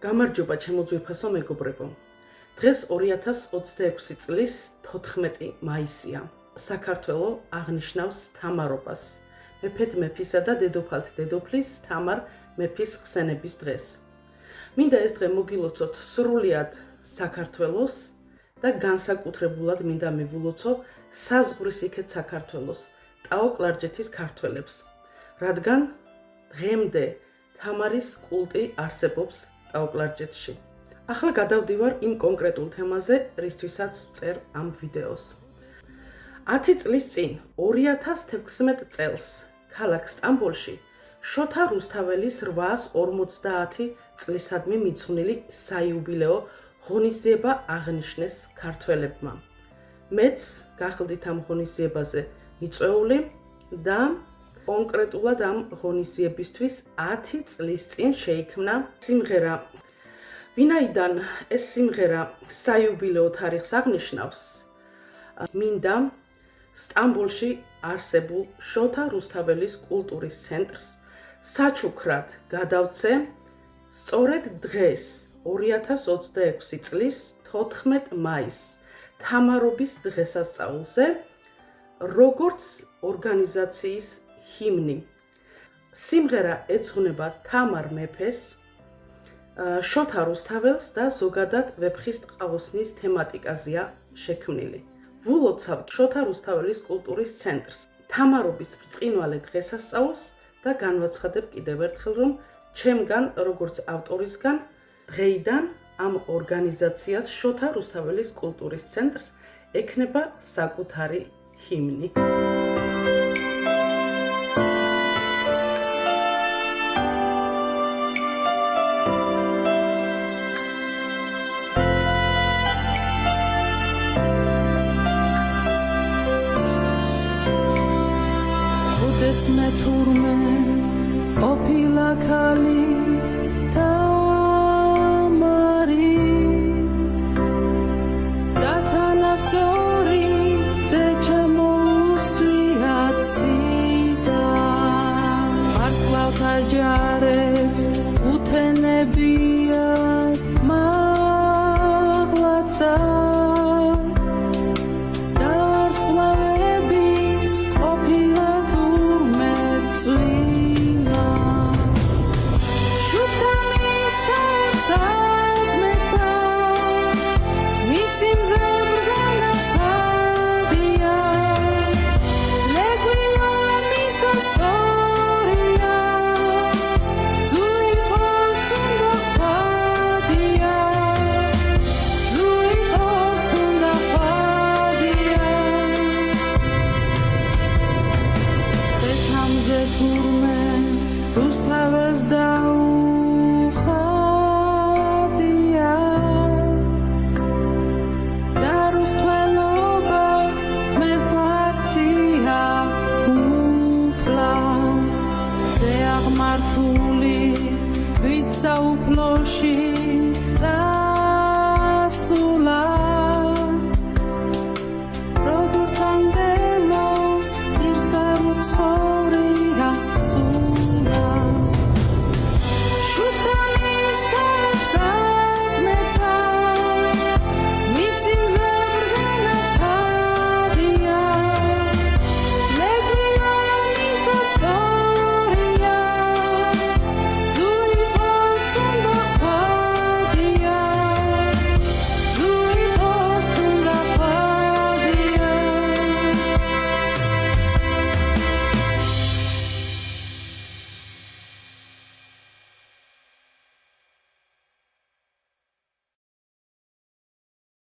გამარჯობა ჩემო ძვირფასო მეგობრებო. დღეს 2026 წლის 14 მაისია. საქართველო აღნიშნავს თამარობას. მეფეთ მეფისა და დედოფალთ დედოფლის თამარ მეფის ხსენების დღეს. მინდა ეს დღე მოგილოცოთ სრულიად საქართველოს და განსაკუთრებულად მინდა მივულოცო საზღვრისიქეთ საქართველოს, ტაო-კლარჯეთის ქართველებს, რადგან დღემდე თამარის კულტი არსებობს ტაო-კლარჯეთში. ახლა გადავდივარ იმ კონკრეტულ თემაზე, რისთვისაც ვწერ ამ ვიდეოს. 10 წლის წინ, 2016 წელს, ქალაქ სტამბოლში შოთა რუსთაველის 850 წლისადმი მიძღვნილი საიუბილეო ღონისძიება აღნიშნეს ქართველებმა. მეც გახლდით ამ ღონისძიებაზე მიწვეული და კონკრეტულად ამ ღონისძიებისთვის 10 წლის წინ შეიქმნა სიმღერა. ვინაიდან ეს სიმღერა საიუბილეო თარიღს აღნიშნავს, მინდა სტამბოლში არსებულ შოთა რუსთაველის კულტურის ცენტრს საჩუქრად გადავცე სწორედ დღეს 2026 წლის 14 მაისს თამარობის დღესასწაულზე, როგორც ორგანიზაციის ჰიმნი. სიმღერა ეძღვნება თამარ მეფეს, შოთა რუსთაველს და ზოგადად ვეფხისტ ყაოსნის თემატიკაზეა შექმნილი. ვულოცავ შოთა რუსთაველის კულტურის ცენტრს თამარობის ბრწყინვალე დღესასწაულს და განვაცხადებ კიდევ ერთხელ, რომ ჩემგან, როგორც ავტორისგან, დღეიდან ამ ორგანიზაციას შოთა რუსთაველის კულტურის ცენტრს ექნება საკუთარი ჰიმნი. მე თურმე ყოფილა ქალი თამარი და თანასწორი ზეჩამოსვია ციდა მართლათა ჯარებს უთენებია მაღლაცა რუსთაველს დაუხადია და რუსთველობა ღმერთმა აქცია უფლა შეაღმართული ვით საუფლოში